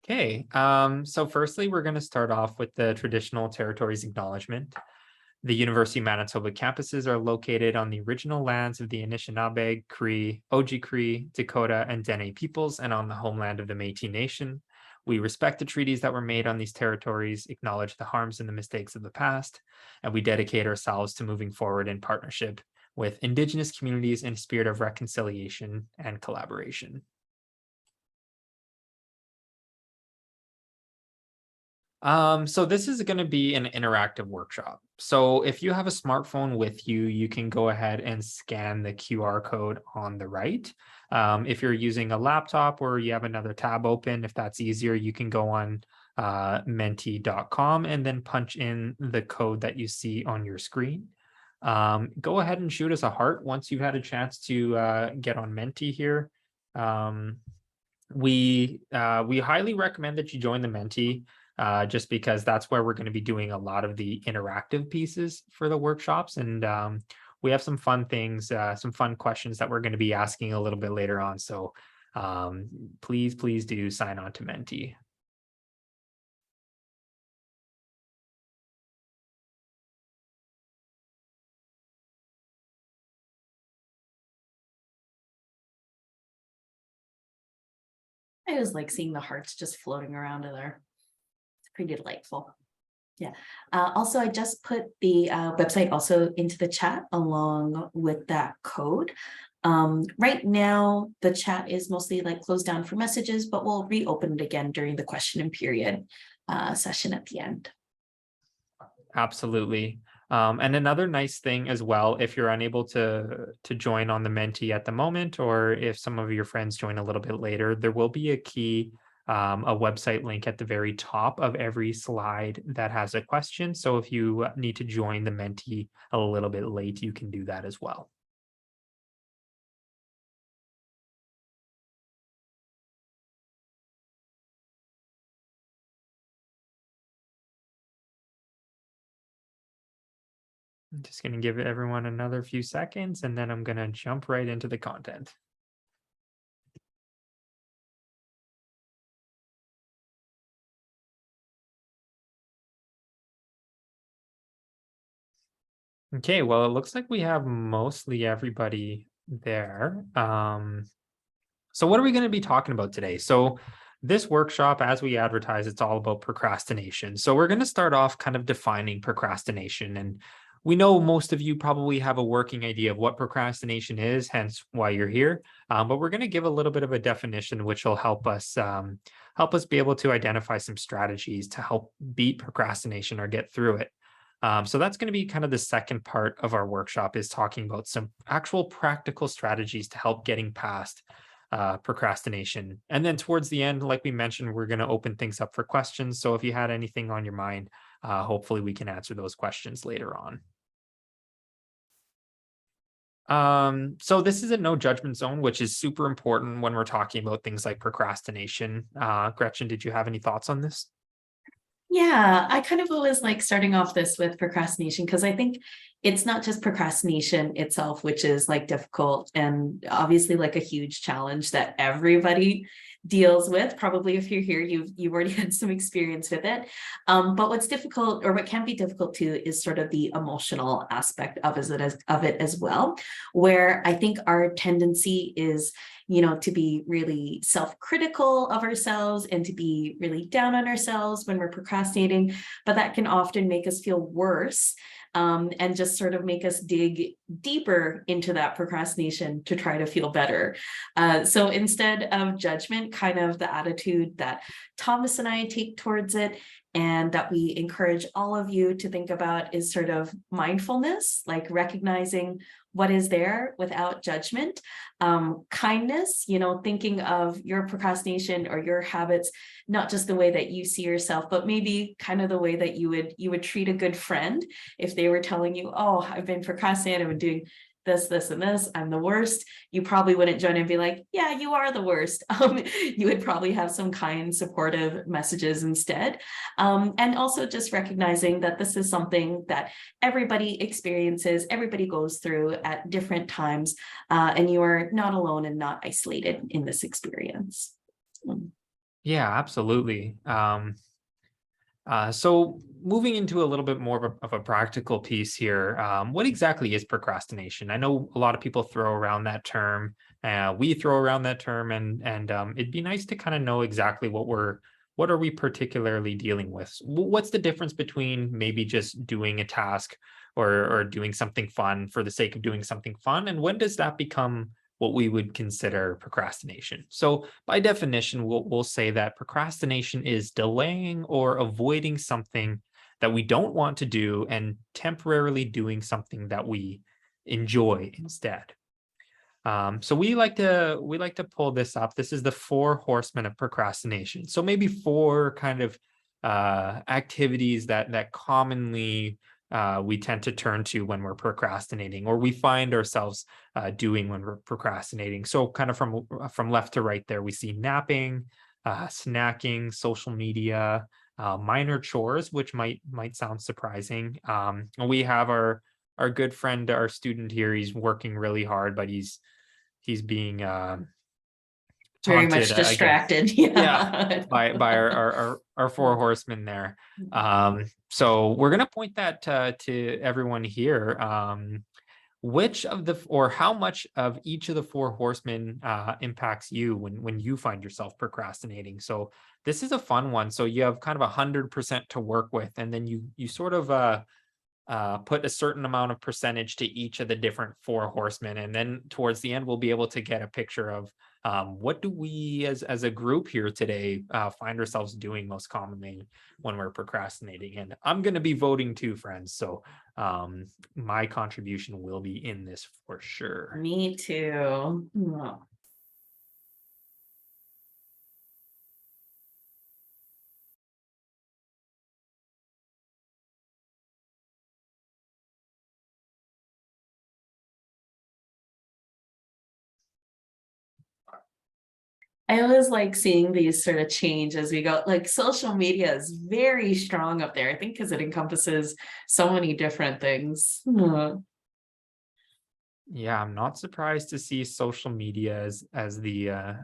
Okay, so firstly, we're going to start off with the traditional territories acknowledgement. The University of Manitoba campuses are located on the original lands of the Anishinaabe, Cree, Oji-Cree, Dakota, and Dene peoples, and on the homeland of the Métis Nation. We respect the treaties that were made on these territories, acknowledge the harms and the mistakes of the past, and we dedicate ourselves to moving forward in partnership with Indigenous communities in a spirit of reconciliation and collaboration. So this is going to be an interactive workshop. So if you have a smartphone with you, you can go ahead and scan the QR code on the right. If you're using a laptop or you have another tab open, if that's easier, you can go on menti.com and then punch in the code that you see on your screen. Go ahead and shoot us a heart once you've had a chance to get on Menti here. Um, we highly recommend that you join the Menti just because that's where we're going to be doing a lot of the interactive pieces for the workshops. And we have some fun things, some fun questions that we're going to be asking a little bit later on. So please do sign on to Menti. I just like seeing the hearts just floating around in there. It's pretty delightful. Yeah. Also, I just put the website also into the chat along with that code. Right now, the chat is mostly like closed down for messages, but we'll reopen it again during the question and period session at the end. Absolutely. And another nice thing as well, if you're unable to join on the Menti at the moment, or if some of your friends join a little bit later, there will be a key, a website link at the very top of every slide that has a question. So if you need to join the Menti a little bit late, you can do that as well. I'm just going to give everyone another few seconds and then I'm going to jump right into the content. Okay, well, it looks like we have mostly everybody there. So what are we going to be talking about today? So this workshop, as we advertise, it's all about procrastination. So we're going to start off kind of defining procrastination. And we know most of you probably have a working idea of what procrastination is, hence why you're here. But we're going to give a little bit of a definition, which will help us be able to identify some strategies to help beat procrastination or get through it. So that's going to be kind of the second part of our workshop is talking about some actual practical strategies to help getting past procrastination. And then towards the end, like we mentioned, we're going to open things up for questions. So if you had anything on your mind, hopefully we can answer those questions later on. So this is a no judgment zone, which is super important when we're talking about things like procrastination. Gretchen, did you have any thoughts on this? Yeah, I kind of always like starting off this with procrastination because I think it's not just procrastination itself, which is like difficult and obviously like a huge challenge that everybody deals with. Probably if you're here, you've already had some experience with it. But what's difficult or what can be difficult too is sort of the emotional aspect of it as well, where I think our tendency is to be really self-critical of ourselves and to be really down on ourselves when we're procrastinating, but that can often make us feel worse and just sort of make us dig deeper into that procrastination to try to feel better. So instead of judgment, kind of the attitude that Thomas and I take towards it and that we encourage all of you to think about is sort of mindfulness, like recognizing what is there without judgment, kindness, thinking of your procrastination or your habits, not just the way that you see yourself, but maybe kind of the way that you would treat a good friend if they were telling you, oh, I've been procrastinating, I've been doing this, and this, I'm the worst. You probably wouldn't join and be like, yeah, you are the worst. You would probably have some kind, supportive messages instead. And also just recognizing that this is something that everybody experiences, everybody goes through at different times, and you are not alone and not isolated in this experience. Yeah, absolutely. So moving into a little bit more of a practical piece here, what exactly is procrastination? I know a lot of people throw around that term. We throw around that term, and it'd be nice to kind of know exactly what are we particularly dealing with. What's the difference between maybe just doing a task or doing something fun for the sake of doing something fun, and when does that become what we would consider procrastination? So by definition, we'll say that procrastination is delaying or avoiding something that we don't want to do and temporarily doing something that we enjoy instead. So we like to pull this up. This is the four horsemen of procrastination. So maybe four kind of activities that commonly we tend to turn to when we're procrastinating, or we find ourselves doing when we're procrastinating. So kind of from left to right there, we see napping, snacking, social media, minor chores, which might sound surprising. We have our good friend, our student here. He's working really hard, but he's being Very taunted, much I guess. distracted. Yeah, Yeah. by our four horsemen there. So we're gonna point that to everyone here. Which of the or how much of each of the four horsemen impacts you when you find yourself procrastinating? So this is a fun one. So you have kind of 100% to work with, and then you sort of put a certain amount of percentage to each of the different four horsemen, and then towards the end we'll be able to get a picture of what do we as a group here today find ourselves doing most commonly when we're procrastinating. And I'm going to be voting too, friends, so my contribution will be in this for sure. Me too. Oh. I always like seeing these sort of change as we go. Like social media is very strong up there, I think, because it encompasses so many different things. Yeah, I'm not surprised to see social media as the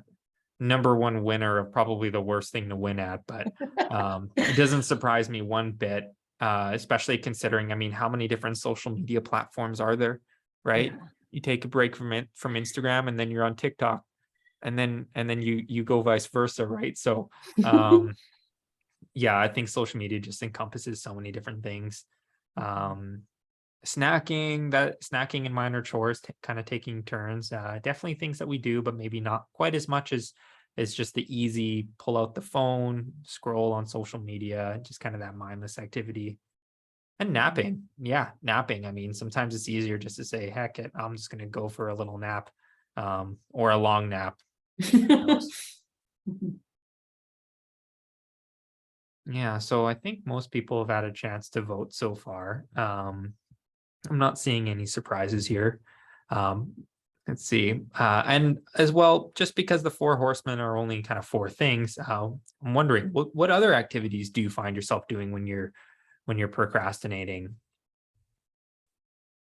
number one winner of probably the worst thing to win at, but it doesn't surprise me one bit, especially considering, I mean, how many different social media platforms are there, right? Yeah. You take a break from Instagram and then you're on TikTok, and then you go vice versa, right? So yeah, I think social media just encompasses so many different things. Um, snacking and minor chores, kind of taking turns, definitely things that we do, but maybe not quite as much as just the easy pull out the phone, scroll on social media, just kind of that mindless activity. And napping, yeah, napping, I mean, sometimes it's easier just to say, heck it, I'm just going to go for a little nap, or a long nap. Who knows? Yeah, so I think most people have had a chance to vote so far. I'm not seeing any surprises here. Um, let's see. And as well, just because the four horsemen are only kind of four things, I'm wondering what other activities do you find yourself doing when you're procrastinating?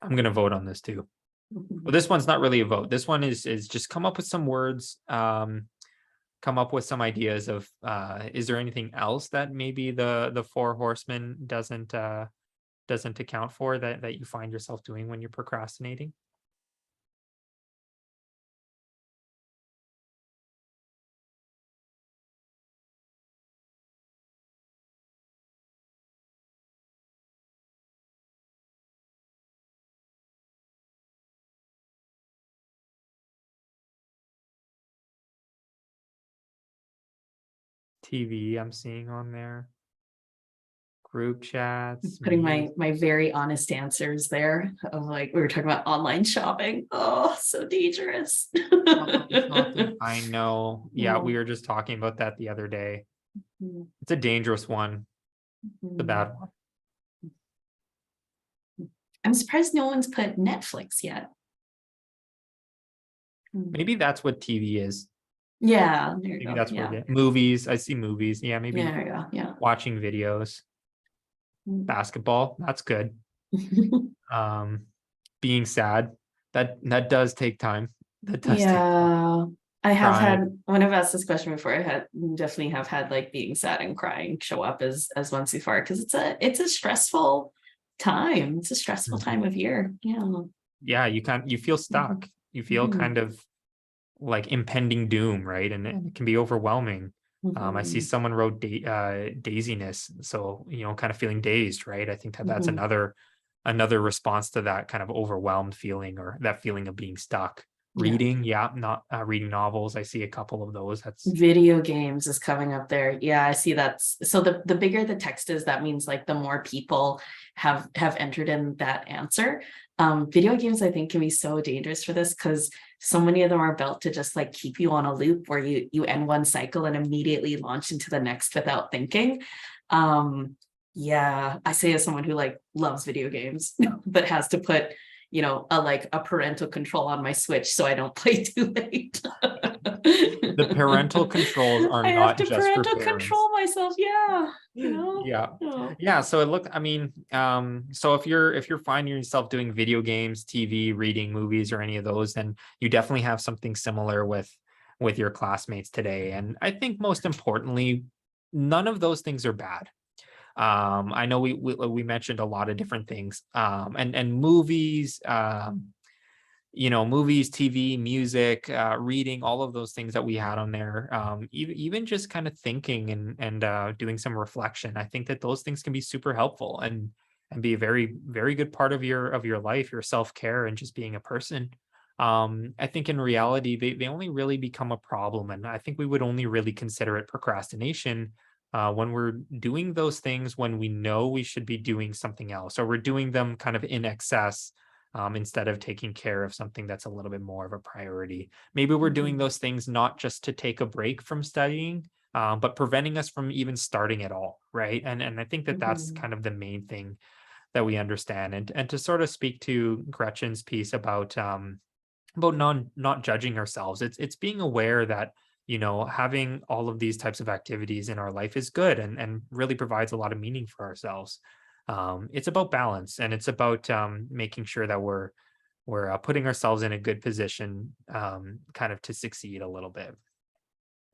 I'm gonna vote on this too. But this one's not really a vote. This one is just come up with some words, come up with some ideas of is there anything else that maybe the four horsemen doesn't account for that you find yourself doing when you're procrastinating? TV, I'm seeing on there. Group chats, Putting music. my very honest answers there of like we were talking about online shopping. Oh, so dangerous. Shopping. I know. Yeah, we Oh. were just talking about that the other day. It's a dangerous one. The bad one. I'm surprised no one's put Netflix yet. Maybe that's what TV is. Yeah, there you Maybe go. that's where Yeah. the movies. I see movies. Yeah, maybe There you go. Yeah. watching videos. Basketball. That's good. Um, being sad. That does take time. That does take time. Yeah. I have trying to. had, when I've asked this question before, I had definitely have had like being sad and crying show up as once before, because it's a stressful time. It's a stressful time Mhm. of year. Yeah. Yeah, you feel Mhm. stuck. You feel kind Mhm. of like impending doom, right? And it can be overwhelming. I see Mhm. someone wrote daziness, so kind of feeling dazed, right? I think that that's Mhm. another response to that kind of overwhelmed feeling or that feeling of being stuck. Yeah. Reading, yeah, not reading novels. I see a couple of those. That's Video games is coming up there. Yeah, I see that's so the bigger the text is, that means like the more people have entered in that answer. Video games I think can be so dangerous for this because so many of them are built to just like keep you on a loop where you end one cycle and immediately launch into the next without thinking. Yeah, I say as someone who like loves video games but has to put a parental control on my Switch so I don't play too late. the parental controls are I have not to just for parental parents. control myself. Yeah, Yeah. Oh. Yeah. So it look, I mean, so if you're finding yourself doing video games, TV, reading, movies, or any of those, then you definitely have something similar with your classmates today. And I think most importantly, none of those things are bad. I know we mentioned a lot of different things. And movies, movies, TV, music, reading, all of those things that we had on there, even just kind of thinking and doing some reflection. I think that those things can be super helpful and be a very, very good part of your life, your self-care, and just being a person. I think in reality, they only really become a problem. And I think we would only really consider it procrastination when we're doing those things when we know we should be doing something else, or we're doing them kind of in excess, instead of taking care of something that's a little bit more of a priority. Maybe we're doing Mhm, those things not just to take a break from studying, but preventing us from even starting at all, right? And I think that that's mhm, kind of the main thing that we understand. And to sort of speak to Gretchen's piece about not judging ourselves, it's being aware that having all of these types of activities in our life is good and really provides a lot of meaning for ourselves. It's about balance, and it's about making sure that we're putting ourselves in a good position, kind of to succeed a little bit.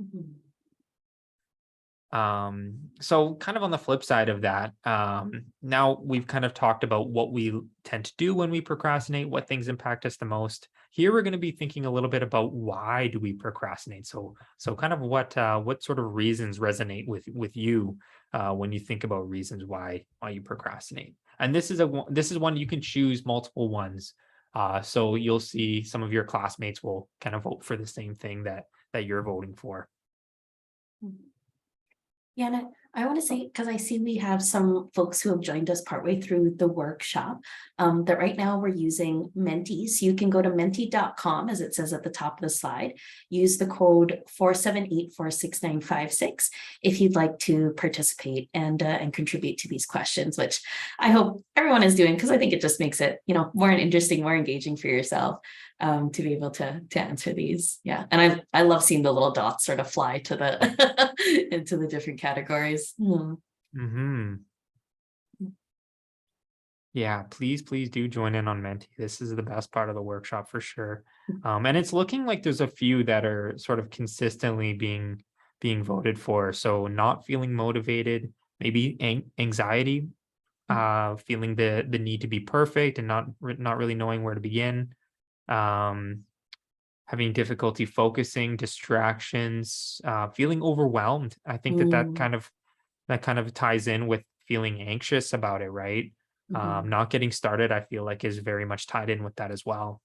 mhm, So kind of on the flip side of that, now we've kind of talked about what we tend to do when we procrastinate, what things impact us the most. Here we're going to be thinking a little bit about why do we procrastinate. So kind of what sort of reasons resonate with you when you think about reasons why you procrastinate. And this is one you can choose multiple ones. So you'll see some of your classmates will kind of vote for the same thing that you're voting for. mhm. Yeah, and I want to say, because I see we have some folks who have joined us partway through the workshop, that right now we're using Menti. So you can go to menti.com, as it says at the top of the slide, use the code 4784696 if you'd like to participate and contribute to these questions, which I hope everyone is doing, because I think it just makes it, more interesting, more engaging for yourself, to be able to answer these. Yeah. And I love seeing the little dots sort of fly to the into the different categories. Hmm. Yeah, please do join in on Menti. This is the best part of the workshop for sure. And it's looking like there's a few that are sort of consistently being voted for. So not feeling motivated, maybe anxiety, feeling the need to be perfect and not really knowing where to begin. Um, Having difficulty focusing, distractions, feeling overwhelmed. I think Mm, that kind of ties in with feeling anxious about it, right? mhm. Not getting started, I feel like is very much tied in with that as well.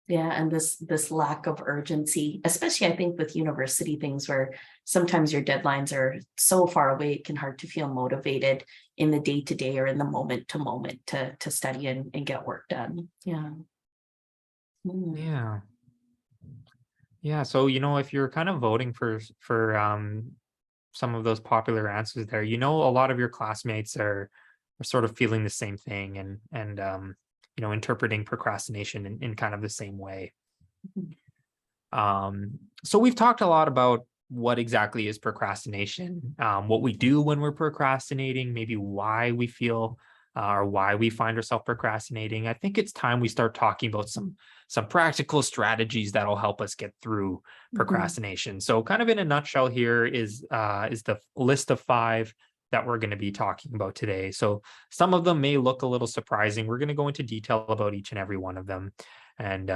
Yeah, and this lack of urgency, especially I think with university things where sometimes your deadlines are so far away, it can hard to feel motivated in the day to day or in the moment to moment to study and get work done. Yeah. Mm, Yeah. Yeah. So, if you're kind of voting for some of those popular answers there, a lot of your classmates are sort of feeling the same thing and interpreting procrastination in kind of the same way. mhm, So we've talked a lot about what exactly is procrastination, what we do when we're procrastinating, maybe why we feel or why we find ourselves procrastinating, I think it's time we start talking about some practical strategies that'll help us get through Mhm. procrastination. So, kind of in a nutshell, here is the list of five that we're going to be talking about today. So, some of them may look a little surprising. We're going to go into detail about each and every one of them, and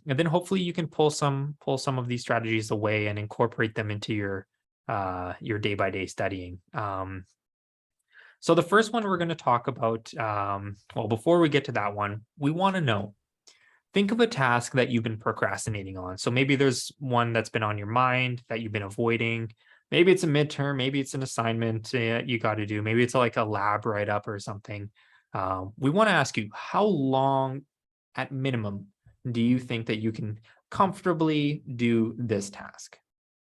then hopefully you can pull some of these strategies away and incorporate them into your day by day studying. So the first one we're going to talk about, well, before we get to that one, we want to know, think of a task that you've been procrastinating on. So maybe there's one that's been on your mind that you've been avoiding. Maybe it's a midterm, maybe it's an assignment you got to do. Maybe it's like a lab write up or something. We want to ask you, how long at minimum do you think that you can comfortably do this task?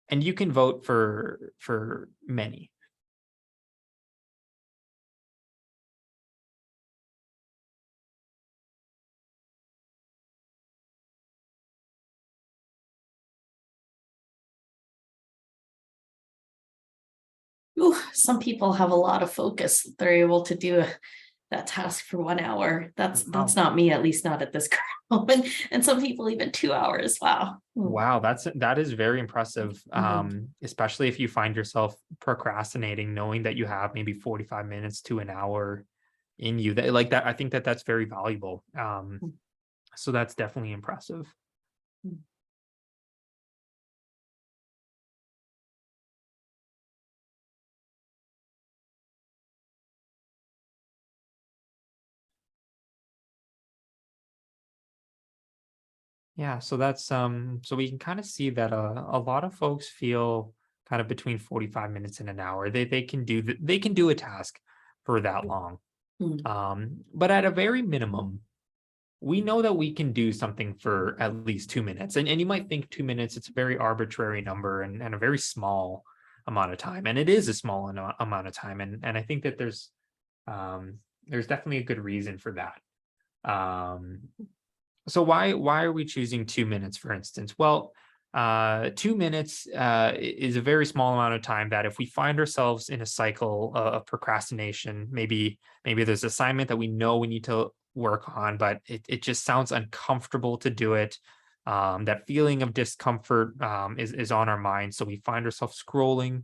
And you can vote for many. Ooh, some people have a lot of focus. They're able to do that task for 1 hour. That's Wow. not me, at least not at this current moment. And some people even 2 hours. Wow. Wow, that is very impressive. Mhm. Especially if you find yourself procrastinating, knowing that you have maybe 45 minutes to an hour in you. That like that, I think that that's very valuable. So that's definitely impressive. Mhm. Yeah, so that's so we can kind of see that a lot of folks feel kind of between 45 minutes and an hour. They can do they can do a task for that long. Mhm. But at a very minimum, we know that we can do something for at least 2 minutes. And you might think 2 minutes, it's a very arbitrary number and a very small amount of time. And it is a small amount of time. And I think that there's definitely a good reason for that. Um, so why are we choosing 2 minutes, for instance? Well, 2 minutes is a very small amount of time that if we find ourselves in a cycle of procrastination, maybe there's assignment that we know we need to work on, but it just sounds uncomfortable to do it. That feeling of discomfort is on our mind. So we find ourselves scrolling.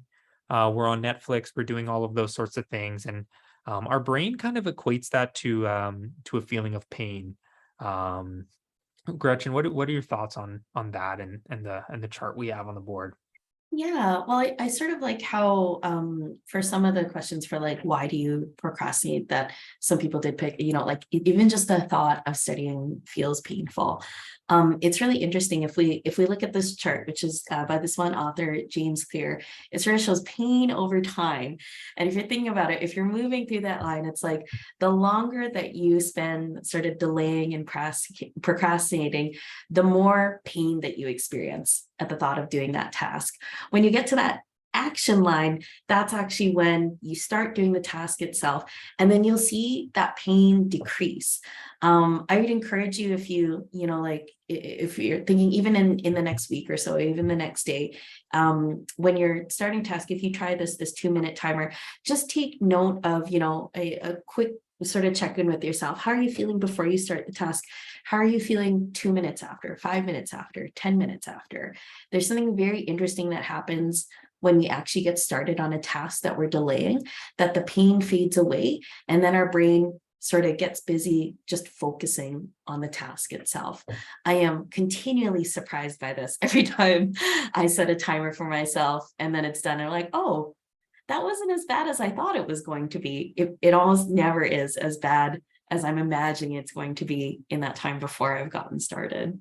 We're on Netflix. We're doing all of those sorts of things, and our brain kind of equates that to a feeling of pain. Um, Gretchen, what are your thoughts on that and the chart we have on the board? Yeah, well, I sort of like how for some of the questions for like why do you procrastinate, that some people did pick, like even just the thought of studying feels painful. It's really interesting if we look at this chart, which is by this one author, James Clear, it sort of shows pain over time. And if you're thinking about it, if you're moving through that line, it's like the longer that you spend sort of delaying and procrastinating, the more pain that you experience at the thought of doing that task. When you get to that action line, that's actually when you start doing the task itself, and then you'll see that pain decrease. I would encourage you, if like if you're thinking even in the next week or so, even the next day, when you're starting task, if you try this 2 minute timer, just take note of a quick sort of check in with yourself. How are you feeling before you start the task? How are you feeling 2 minutes after, 5 minutes after, 10 minutes after? There's something very interesting that happens when we actually get started on a task that we're delaying, that the pain fades away, and then our brain sort of gets busy just focusing on the task itself. I am continually surprised by this every time I set a timer for myself and then it's done. I'm like, oh, that wasn't as bad as I thought it was going to be. It almost never is as bad as I'm imagining it's going to be in that time before I've gotten started.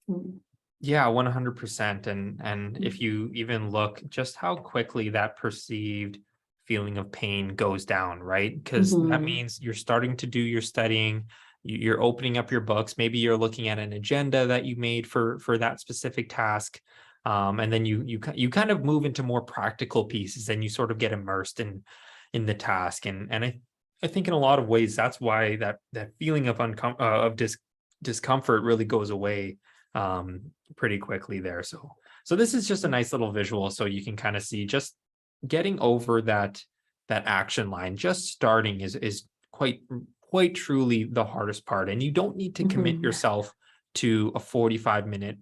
Mm, Yeah, 100%. And mm, if you even look just how quickly that perceived feeling of pain goes down, right? Because that mhm. means you're starting to do your studying, you're opening up your books, maybe you're looking at an agenda that you made for that specific task. And then you kind of move into more practical pieces and you sort of get immersed in the task. And I think in a lot of ways that's why that feeling of discomfort really goes away pretty quickly there. So this is just a nice little visual so you can kind of see just getting over that action line, just starting is quite truly the hardest part. And you don't need to commit Mhm. yourself to a 45-minute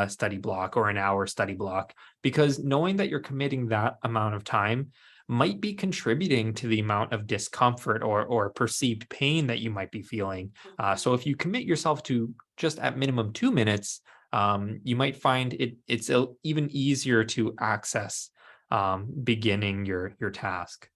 study block or an hour study block, because knowing that you're committing that amount of time might be contributing to the amount of discomfort or perceived pain that you might be feeling. So if you commit yourself to just at minimum 2 minutes, you might find it's even easier to access beginning your task.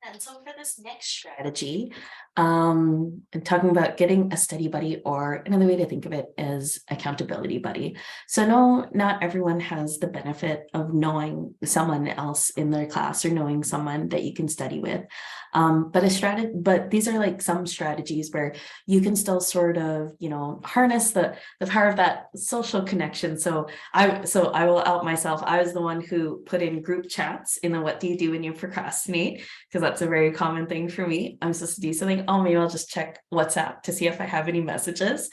And so for this next strategy, and talking about getting a study buddy, or another way to think of it is accountability buddy. So no, not everyone has the benefit of knowing someone else in their class or knowing someone that you can study with. But these are like some strategies where you can still sort of, harness the power of that social connection. So I will out myself. I was the one who put in group chats in the what do you do when you procrastinate, because that's a very common thing for me. I'm supposed to do something. Oh, maybe I'll just check WhatsApp to see if I have any messages.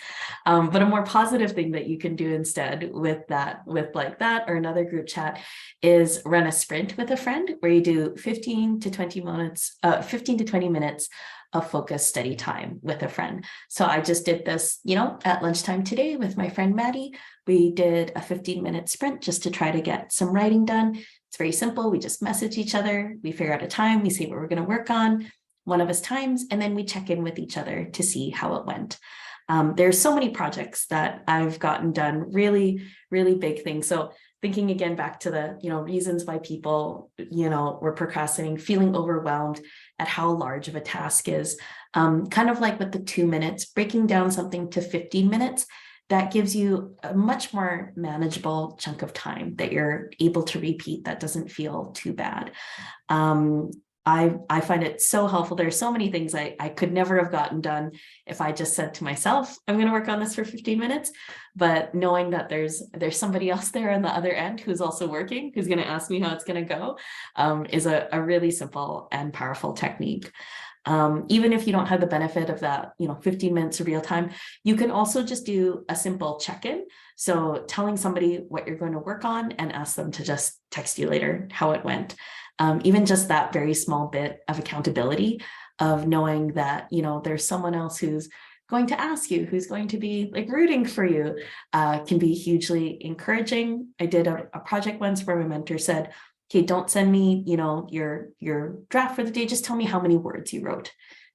But a more positive thing that you can do instead with like that or another group chat is run a sprint with a friend where you do 15 to 20 minutes, 15 to 20 minutes of focused study time with a friend. So I just did this, at lunchtime today with my friend Maddie. We did a 15-minute sprint just to try to get some writing done. It's very simple. We just message each other. We figure out a time. We say what we're going to work on, one of us times, and then we check in with each other to see how it went. There's so many projects that I've gotten done, really, really big things. So thinking again back to the, reasons why people, were procrastinating, feeling overwhelmed at how large of a task is, kind of like with the 2 minutes, breaking down something to 15 minutes, that gives you a much more manageable chunk of time that you're able to repeat that doesn't feel too bad. I find it so helpful. There's so many things I could never have gotten done if I just said to myself, I'm going to work on this for 15 minutes. But knowing that there's somebody else there on the other end who's also working, who's going to ask me how it's going to go, is a really simple and powerful technique. Even if you don't have the benefit of that, 15 minutes of real time, you can also just do a simple check-in. So telling somebody what you're going to work on and ask them to just text you later how it went. Even just that very small bit of accountability of knowing that, there's someone else who's going to ask you, who's going to be like rooting for you, can be hugely encouraging. I did a project once where my mentor said, okay, don't send me, your draft for the day. Just tell me how many words you wrote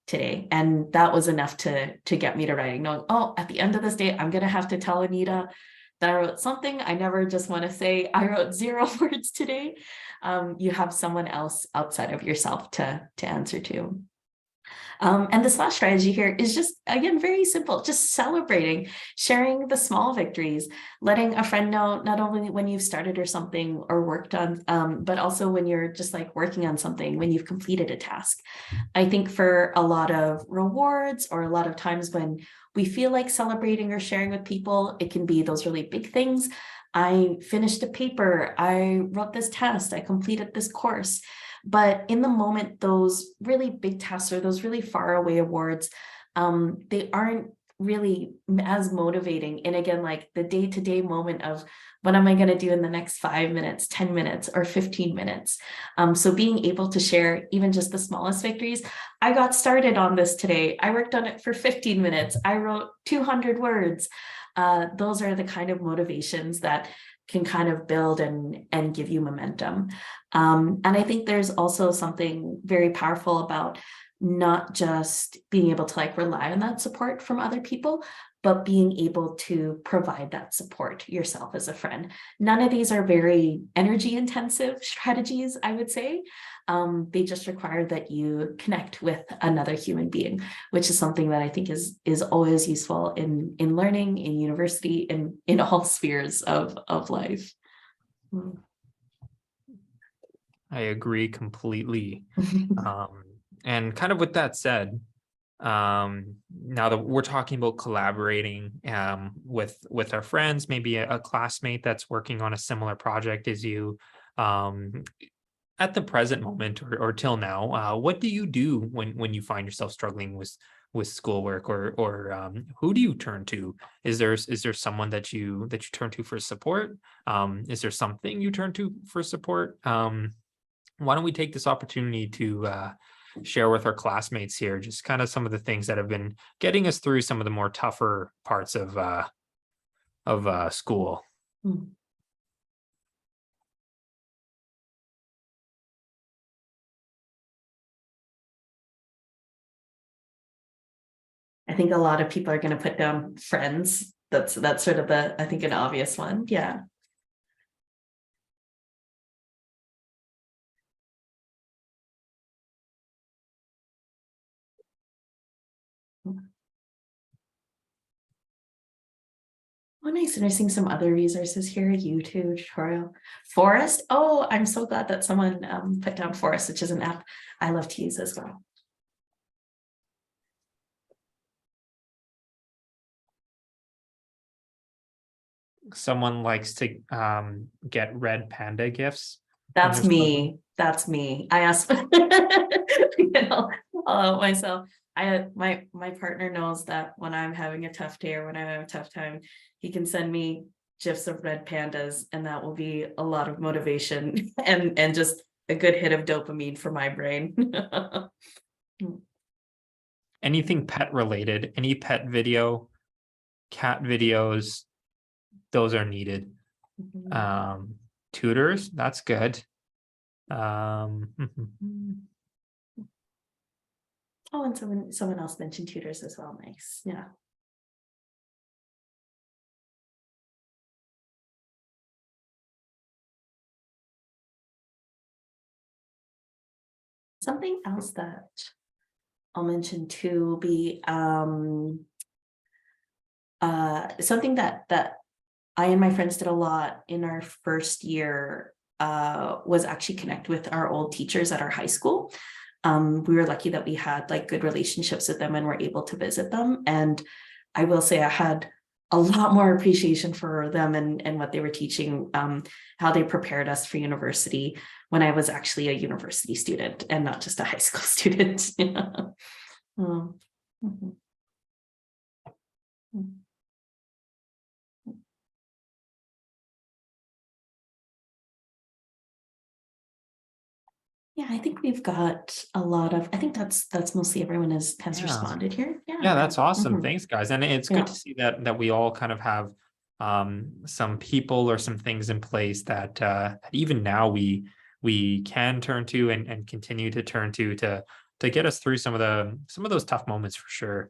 today. And that was enough to get me to writing, knowing, oh, at the end of this day, I'm going to have to tell Anita that I wrote something. I never just want to say I wrote 0 words today. You have someone else outside of yourself to answer to. And this last strategy here is just, again, very simple, just celebrating, sharing the small victories, letting a friend know not only when you've started or something or worked on, but also when you're just like working on something, when you've completed a task. I think for a lot of rewards or a lot of times when we feel like celebrating or sharing with people, it can be those really big things. I finished a paper, I wrote this test, I completed this course. But in the moment, those really big tasks or those really far away awards, they aren't really as motivating. And again, like the day-to-day moment of what am I going to do in the next 5 minutes, 10 minutes, or 15 minutes? So being able to share even just the smallest victories. I got started on this today. I worked on it for 15 minutes. I wrote 200 words. Those are the kind of motivations that can kind of build and give you momentum. And I think there's also something very powerful about not just being able to like rely on that support from other people, but being able to provide that support yourself as a friend. None of these are very energy intensive strategies, I would say. They just require that you connect with another human being, which is something that I think is always useful in learning, in university, in all spheres of life. I agree completely. And kind of with that said, now that we're talking about collaborating with our friends, maybe a classmate that's working on a similar project as you, at the present moment or till now, what do you do when you find yourself struggling with schoolwork, or who do you turn to? Is there someone that you turn to for support? Is there something you turn to for support? why don't we take this opportunity to share with our classmates here just kind of some of the things that have been getting us through some of the more tougher parts of school. Mm. I think a lot of people are going to put down friends. That's sort of I think an obvious one. Yeah. Oh, nice. And I'm seeing some other resources here. YouTube tutorial. Forest. Oh, I'm so glad that someone put down Forest, which is an app I love to use as well. Someone likes to get red panda gifts. That's me. That's me. I asked, you know, myself. I had my partner knows that when I'm having a tough day or when I have a tough time, he can send me gifs of red pandas, and that will be a lot of motivation and just a good hit of dopamine for my brain. Anything pet related, any pet video, cat videos, those are needed. Tutors, that's good. Oh, and someone else mentioned tutors as well. Nice. Yeah. Something else that I'll mention too will be something that I and my friends did a lot in our first year was actually connect with our old teachers at our high school. We were lucky that we had like good relationships with them and were able to visit them. And I will say I had a lot more appreciation for them and what they were teaching, how they prepared us for university when I was actually a university student and not just a high school student. Mm-hmm. Yeah, I think we've got a lot of, I think that's mostly everyone has Yeah. responded here. Yeah, that's awesome. Mhm. Thanks, guys. And it's good to see that we all kind of have some people or some things in place that even now we can turn to and continue to turn to get us through some of those tough moments for sure.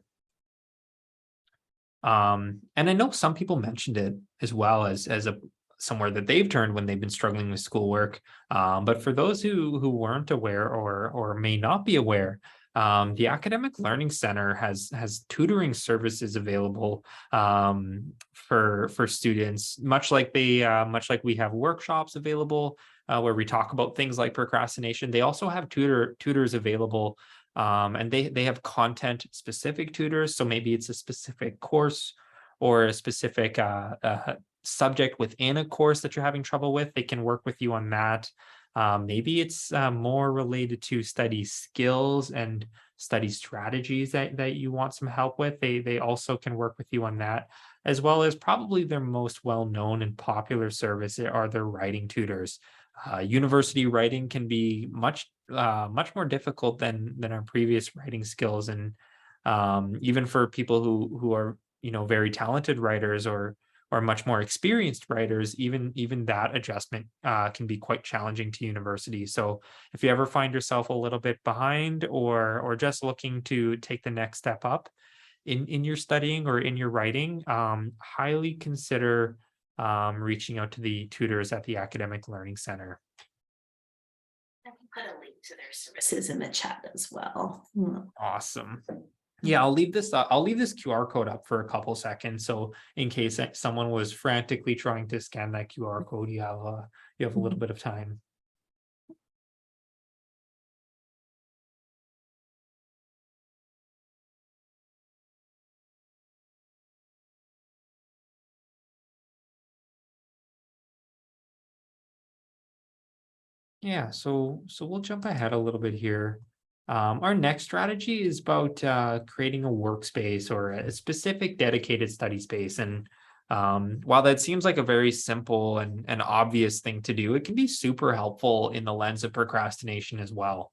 And I know some people mentioned it as well as a somewhere that they've turned when they've been struggling with schoolwork. But for those who weren't aware or may not be aware, the Academic Learning Center has tutoring services available for students, much like we have workshops available where we talk about things like procrastination. They also have tutors available, and they have content specific tutors. So maybe it's a specific course or a specific subject within a course that you're having trouble with. They can work with you on that. Maybe it's more related to study skills and study strategies that you want some help with. They also can work with you on that, as well as probably their most well-known and popular service are their writing tutors. University writing can be much more difficult than our previous writing skills, and even for people who are very talented writers or much more experienced writers, even that adjustment can be quite challenging to university. So if you ever find yourself a little bit behind or just looking to take the next step up in your studying or in your writing, highly consider reaching out to the tutors at the Academic Learning Center. I can put a link to their services in the chat as well. Awesome. Yeah, I'll leave this QR code up for a couple seconds. So in case someone was frantically trying to scan that QR code, you have a little bit of time. Yeah, so we'll jump ahead a little bit here. Our next strategy is about creating a workspace or a specific dedicated study space. And While that seems like a very simple and obvious thing to do, it can be super helpful in the lens of procrastination as well.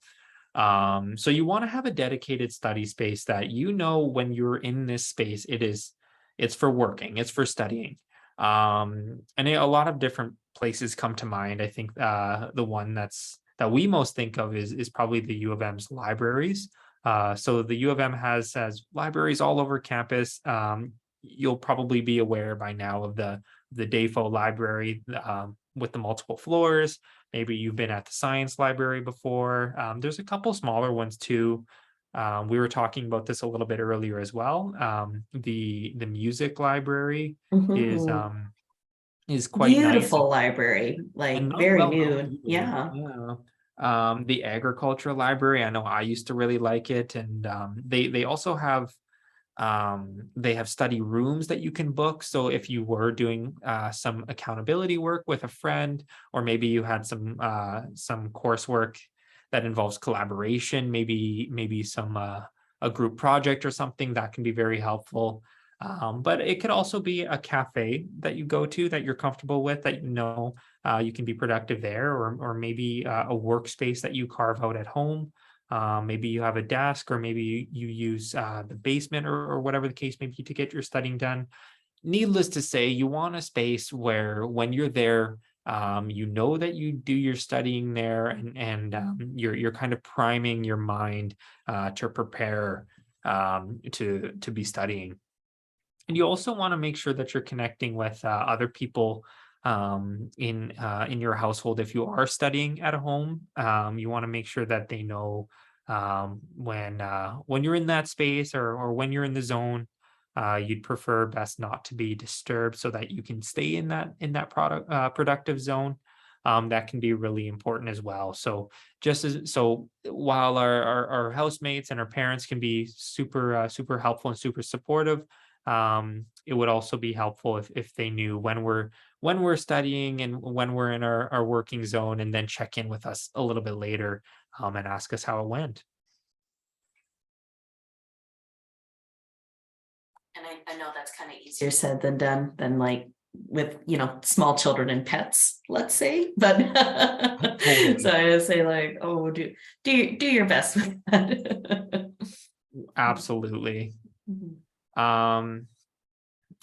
So you want to have a dedicated study space that when you're in this space, it's for working, it's for studying. A lot of different places come to mind. I think the one that we most think of is probably the U of M's libraries. So the U of M has libraries all over campus. You'll probably be aware by now of the Dafo library with the multiple floors. Maybe you've been at the science library before. There's a couple smaller ones too. We were talking about this a little bit earlier as well. The music library is Mhm. um, is quite nice Beautiful library, and like not very well known new. too. Yeah. Yeah. The agriculture library, I know I used to really like it, and they also have they have study rooms that you can book. So if you were doing some accountability work with a friend, or maybe you had some coursework that involves collaboration, maybe some a group project or something, that can be very helpful. But it could also be a cafe that you go to that you're comfortable with, that you can be productive there, or maybe a workspace that you carve out at home. Maybe you have a desk, or maybe you use the basement, or whatever the case may be, to get your studying done. Needless to say, you want a space where when you're there, you know that you do your studying there, and you're kind of priming your mind to prepare to be studying. And you also want to make sure that you're connecting with other people in your household. If you are studying at home, you want to make sure that they know when you're in that space, or when you're in the zone. You'd prefer best not to be disturbed, so that you can stay in that productive zone. That can be really important as well. So while our housemates and our parents can be super helpful and super supportive, it would also be helpful if they knew when we're studying and when we're in our working zone, and then check in with us a little bit later, and ask us how it went. And I know that's kind of easier said than done than like with, small children and pets, let's say. But so Totally. I would say like, oh, do your best with that. Absolutely. Mhm. Um,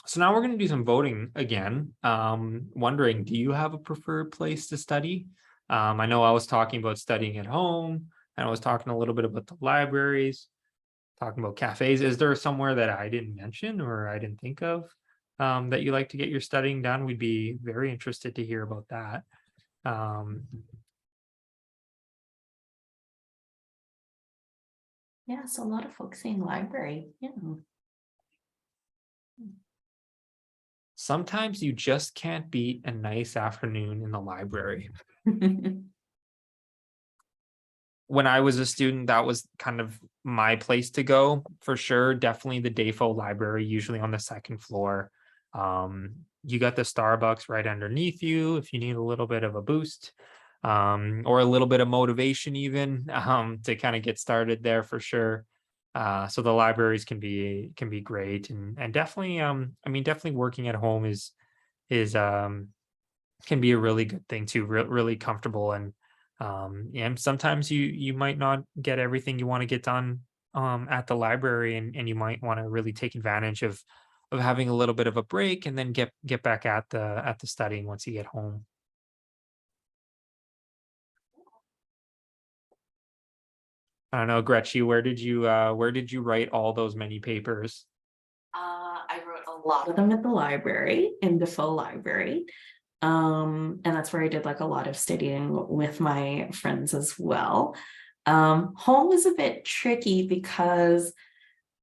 so now we're going to do some voting again. Wondering, do you have a preferred place to study? I know I was talking about studying at home, and I was talking a little bit about the libraries, talking about cafes. Is there somewhere that I didn't mention or I didn't think of, that you like to get your studying done? We'd be very interested to hear about that. Um, Yeah, so a lot of folks saying library. Yeah. Sometimes you just can't beat a nice afternoon in the library. When I was a student, that was kind of my place to go for sure. Definitely the Dafo library, usually on the second floor. You got the Starbucks right underneath you if you need a little bit of a boost, or a little bit of motivation, even to kind of get started there for sure. So the libraries can be great, and definitely, I mean, definitely working at home is can be a really good thing too. Really comfortable, and sometimes you might not get everything you want to get done at the library, and you might want to really take advantage of having a little bit of a break, and then get back at the studying once you get home. I don't know, Gretchen, where did you write all those many papers? I wrote a lot of them at the library, in the full library. And that's where I did like a lot of studying with my friends as well. Home is a bit tricky because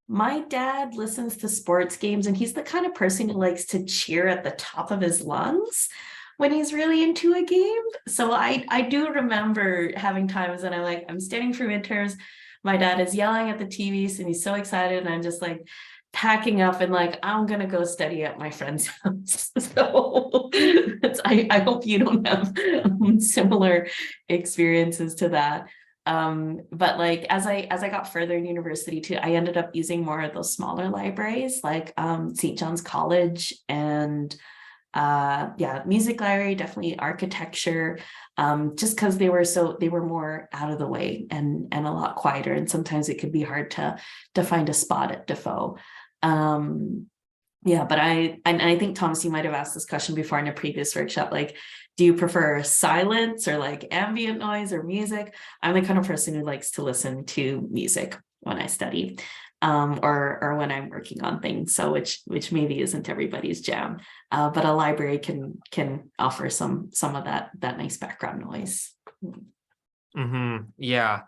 my dad listens to sports games and he's the kind of person who likes to cheer at the top of his lungs when he's really into a game. So I do remember having times when I'm standing for midterms. My dad is yelling at the TV and he's so excited, and I'm just like packing up and like I'm gonna go study at my friend's house. So I hope you don't have similar experiences to that. But like as I got further in university too, I ended up using more of those smaller libraries like St. John's College and yeah, music library, definitely architecture, just because they were more out of the way and a lot quieter, and sometimes it could be hard to find a spot at Defoe. Yeah, but I think Thomas, you might have asked this question before in a previous workshop, like, do you prefer silence or like ambient noise or music? I'm the kind of person who likes to listen to music when I study, or when I'm working on things. So which maybe isn't everybody's jam, but a library can offer some of that nice background noise. Yeah,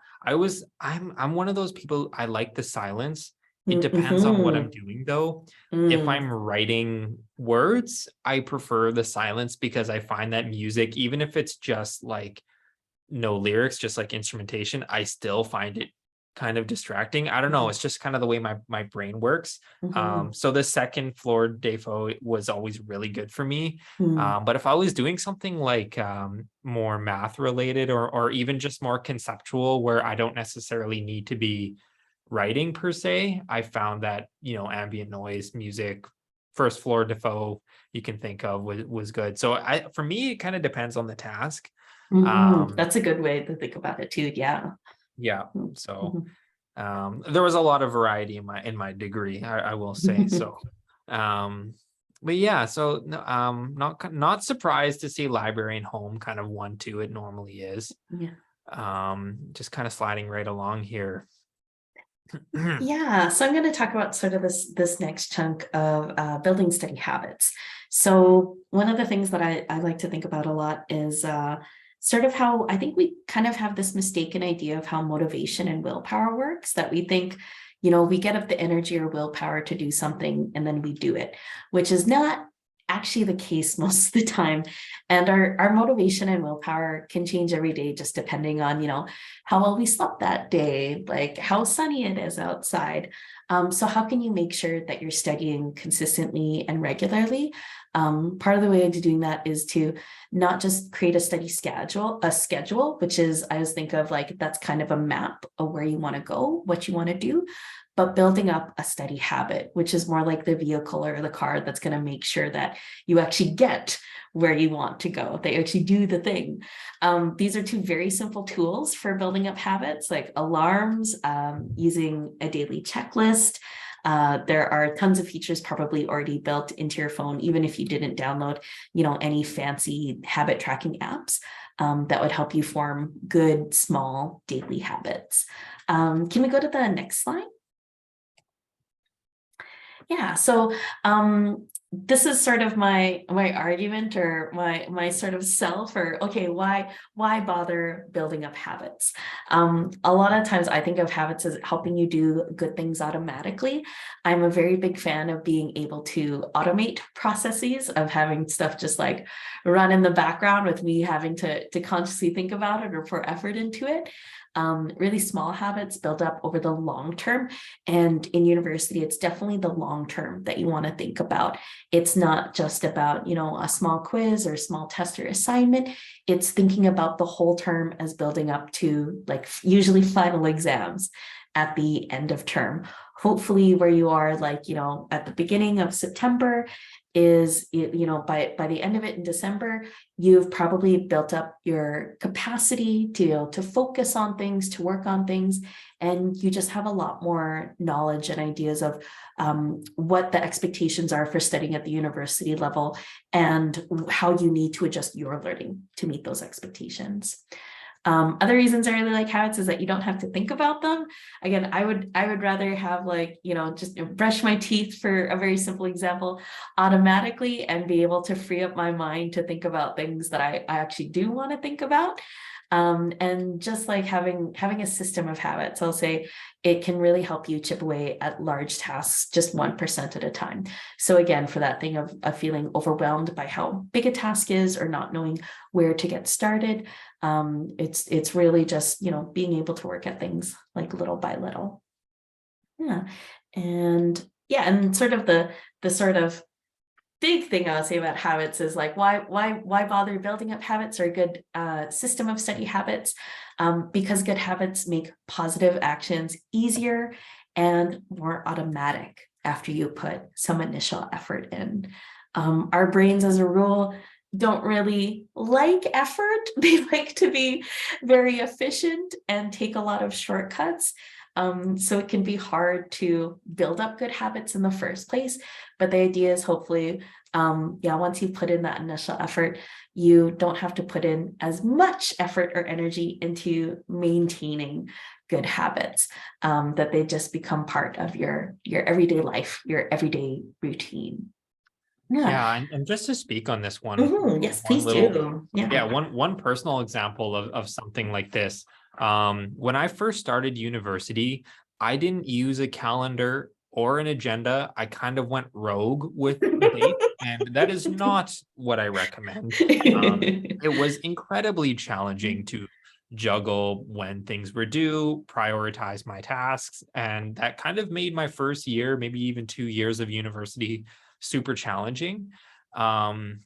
I'm one of those people, I like the silence. It depends on what I'm Mm-hmm. doing though. If Mm, I'm writing words, I prefer the silence because I find that music, even if it's just like no lyrics, just like instrumentation, I still find it kind of distracting. I don't know. mhm, It's just kind of the way my brain works. mhm, So the second floor Defo was always really good for me. mm, But if I was doing something like more math related or even just more conceptual, where I don't necessarily need to be writing per se, I found that ambient noise, music, first floor Defoe you can think of was good. So I for me it kind of depends on the task. mhm. Um, That's a good way to think about it too. Yeah. yeah. Mm, So mhm. there was a lot of variety in my degree, I will say. So but yeah, so no, not surprised to see library and home kind of one two, it normally is. Yeah. Just kind of sliding right along here. Yeah, so I'm going to talk about sort of this next chunk of building steady habits. So one of the things that I like to think about a lot is sort of how I think we kind of have this mistaken idea of how motivation and willpower works, that we think, we get up the energy or willpower to do something and then we do it, which is not actually the case most of the time. And our motivation and willpower can change every day just depending on, how well we slept that day, like how sunny it is outside. So how can you make sure that you're studying consistently and regularly? Part of the way to doing that is to not just create a study schedule, which is, I always think of like, that's kind of a map of where you want to go, what you want to do, but building up a study habit, which is more like the vehicle or the car that's going to make sure that you actually get where you want to go. They actually do the thing. These are two very simple tools for building up habits, like alarms, using a daily checklist. There are tons of features probably already built into your phone, even if you didn't download, any fancy habit tracking apps, that would help you form good, small daily habits. Can we go to the next slide? Yeah, so this is sort of my argument or my sort of self, or okay, why bother building up habits? A lot of times I think of habits as helping you do good things automatically. I'm a very big fan of being able to automate processes, of having stuff just like run in the background with me having to consciously think about it or pour effort into it. Really small habits build up over the long term. And in university, it's definitely the long term that you want to think about. It's not just about, a small quiz or a small test or assignment. It's thinking about the whole term as building up to like usually final exams at the end of term. Hopefully where you are like, at the beginning of September is, by the end of it in December, you've probably built up your capacity to focus on things, to work on things, and you just have a lot more knowledge and ideas of what the expectations are for studying at the university level and how you need to adjust your learning to meet those expectations. Other reasons I really like habits is that you don't have to think about them. Again, I would rather have like, just brush my teeth, for a very simple example, automatically, and be able to free up my mind to think about things that I actually do want to think about. And just like having a system of habits, I'll say it can really help you chip away at large tasks just 1% at a time. So again, for that thing of feeling overwhelmed by how big a task is or not knowing where to get started, it's really just, being able to work at things like little by little. Yeah. And yeah, and sort of the sort of big thing I would say about habits is like why bother building up habits or a good system of study habits? Because good habits make positive actions easier and more automatic after you put some initial effort in. Our brains, as a rule, don't really like effort. They like to be very efficient and take a lot of shortcuts. So it can be hard to build up good habits in the first place. But the idea is hopefully, yeah, once you put in that initial effort, you don't have to put in as much effort or energy into maintaining good habits, that they just become part of your everyday life, your everyday routine. Yeah. Yeah, and just to speak on this Yes, one please little, do. Yeah. yeah, one personal example of something like this. When I first started university, I didn't use a calendar or an agenda. I kind of went rogue with dates, and that is not what I recommend. It was incredibly challenging to juggle when things were due, prioritize my tasks, and that kind of made my first year, maybe even 2 years of university super challenging. Um,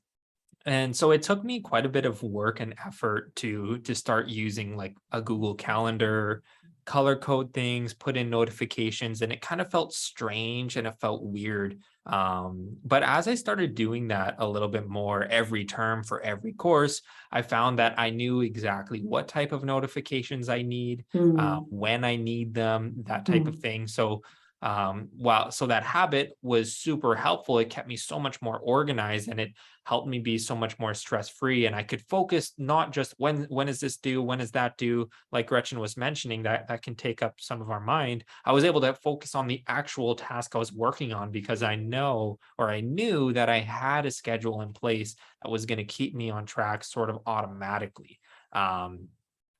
and so it took me quite a bit of work and effort to start using like a Google Calendar, color code things, put in notifications, and it kind of felt strange and it felt weird. But as I started doing that a little bit more every term for every course, I found that I knew exactly what type of notifications I need, Mm, when I need them, that type of mm, thing. So so that habit was super helpful. It kept me so much more organized, and it helped me be so much more stress free, and I could focus not just when is this due, when is that due, like Gretchen was mentioning, that can take up some of our mind. I was able to focus on the actual task I was working on because I knew that I had a schedule in place that was going to keep me on track sort of automatically.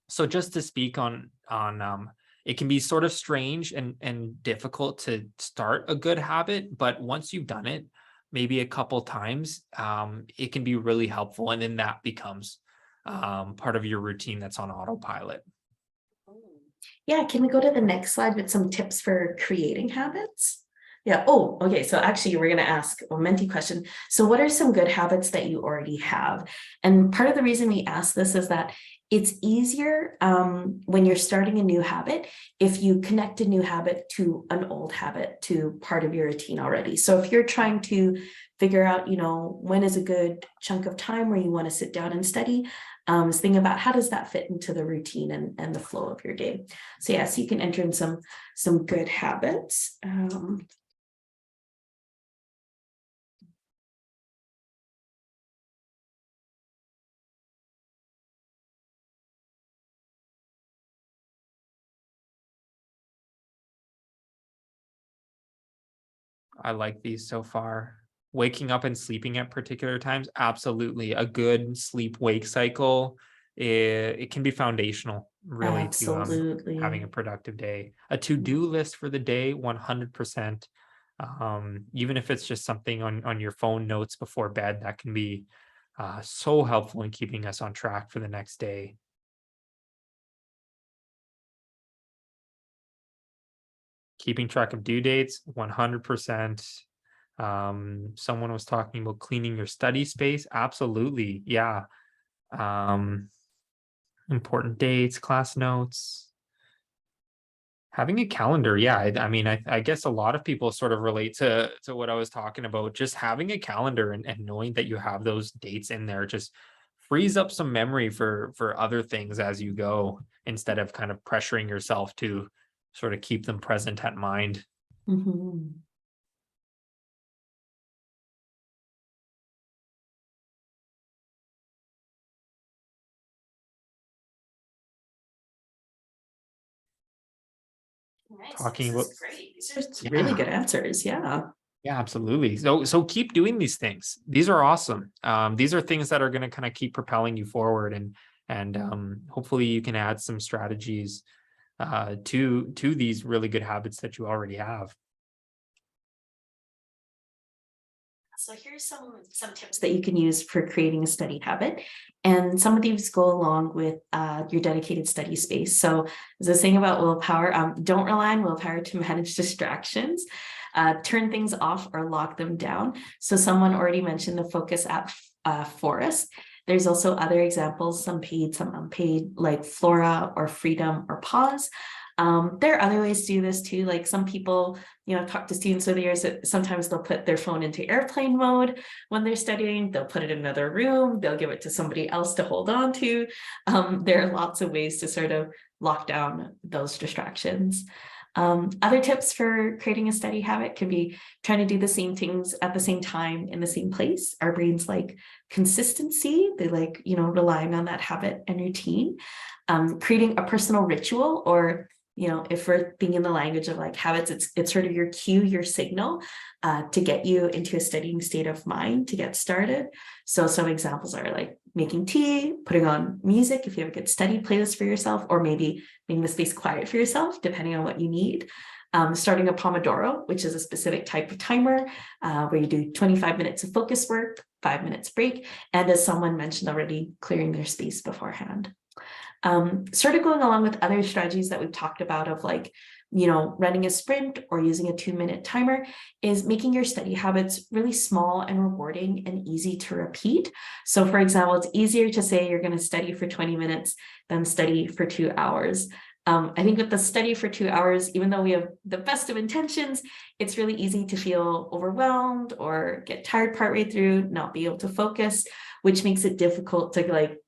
So just to speak on it can be sort of strange and difficult to start a good habit, but once you've done it maybe a couple times, it can be really helpful, and then that becomes part of your routine that's on autopilot. yeah, can we go to the next slide with some tips for creating habits? Yeah. Oh, okay. So actually, we're going to ask a Menti question. So, what are some good habits that you already have? And part of the reason we ask this is that it's easier when you're starting a new habit if you connect a new habit to an old habit, to part of your routine already. So, if you're trying to figure out, when is a good chunk of time where you want to sit down and study, think about how does that fit into the routine and the flow of your day. So yes, you can enter in some good habits. I like these so far. Waking up and sleeping at particular times, absolutely. A good sleep wake cycle, it can be foundational really to having a Absolutely. productive day. A to-do list for the day, 100%. Even if it's just something on your phone notes before bed, that can be so helpful in keeping us on track for the next day. Keeping track of due dates, 100%. Someone was talking about cleaning your study space. Absolutely. Yeah. Um, important dates, class notes, having a calendar. Yeah. I mean, I guess a lot of people sort of relate to what I was talking about. Just having a calendar and knowing that you have those dates in there just frees up some memory for other things as you go, instead of kind of pressuring yourself to sort of keep them present at mind. Mhm. Nice. Talking This about, is great. These are really yeah. good answers. Yeah. Yeah, absolutely. So keep doing these things. These are awesome. These are things that are going to kind of keep propelling you forward, and hopefully you can add some strategies to these really good habits that you already have. So here's some tips that you can use for creating a study habit. And some of these go along with your dedicated study space. So as I was saying about willpower, don't rely on willpower to manage distractions. Turn things off or lock them down. So someone already mentioned the Focus app Forest. There's also other examples, some paid, some unpaid, like Flora or Freedom or Pause. There are other ways to do this too. Like some people, talk to students over the years that sometimes they'll put their phone into airplane mode when they're studying. They'll put it in another room. They'll give it to somebody else to hold on to. There are lots of ways to sort of lock down those distractions. Other tips for creating a study habit can be trying to do the same things at the same time in the same place. Our brains like consistency. They like, relying on that habit and routine. Creating a personal ritual, or if we're thinking the language of like habits, it's sort of your cue, your signal to get you into a studying state of mind to get started. So some examples are like making tea, putting on music if you have a good study playlist for yourself, or maybe making the space quiet for yourself, depending on what you need. Starting a Pomodoro, which is a specific type of timer where you do 25 minutes of focus work, 5 minutes break, and as someone mentioned already, clearing their space beforehand. Sort of going along with other strategies that we've talked about of like, running a sprint or using a 2-minute timer, is making your study habits really small and rewarding and easy to repeat. So for example, it's easier to say you're going to study for 20 minutes than study for 2 hours. I think with the study for 2 hours, even though we have the best of intentions, it's really easy to feel overwhelmed or get tired partway through, not be able to focus, which makes it difficult to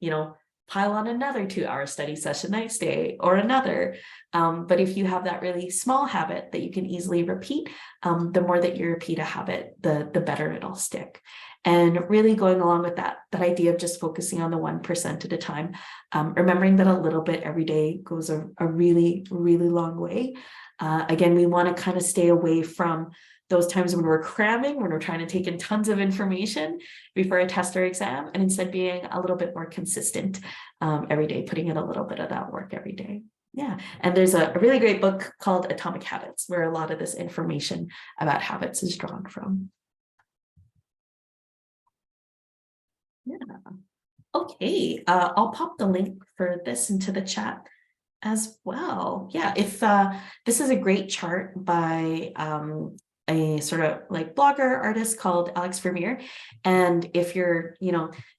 pile on another 2-hour study session next day or another. But if you have that really small habit that you can easily repeat, the more that you repeat a habit, the better it'll stick. And really going along with that idea of just focusing on the 1% at a time, remembering that a little bit every day goes a really, really long way. Again, we want to kind of stay away from those times when we're cramming, when we're trying to take in tons of information before a test or exam, and instead being a little bit more consistent every day, putting in a little bit of that work every day. Yeah, and there's a really great book called Atomic Habits, where a lot of this information about habits is drawn from. Yeah. Okay, I'll pop the link for this into the chat as well. Yeah, if this is a great chart by a sort of like blogger artist called Alex Vermeer. And if you're,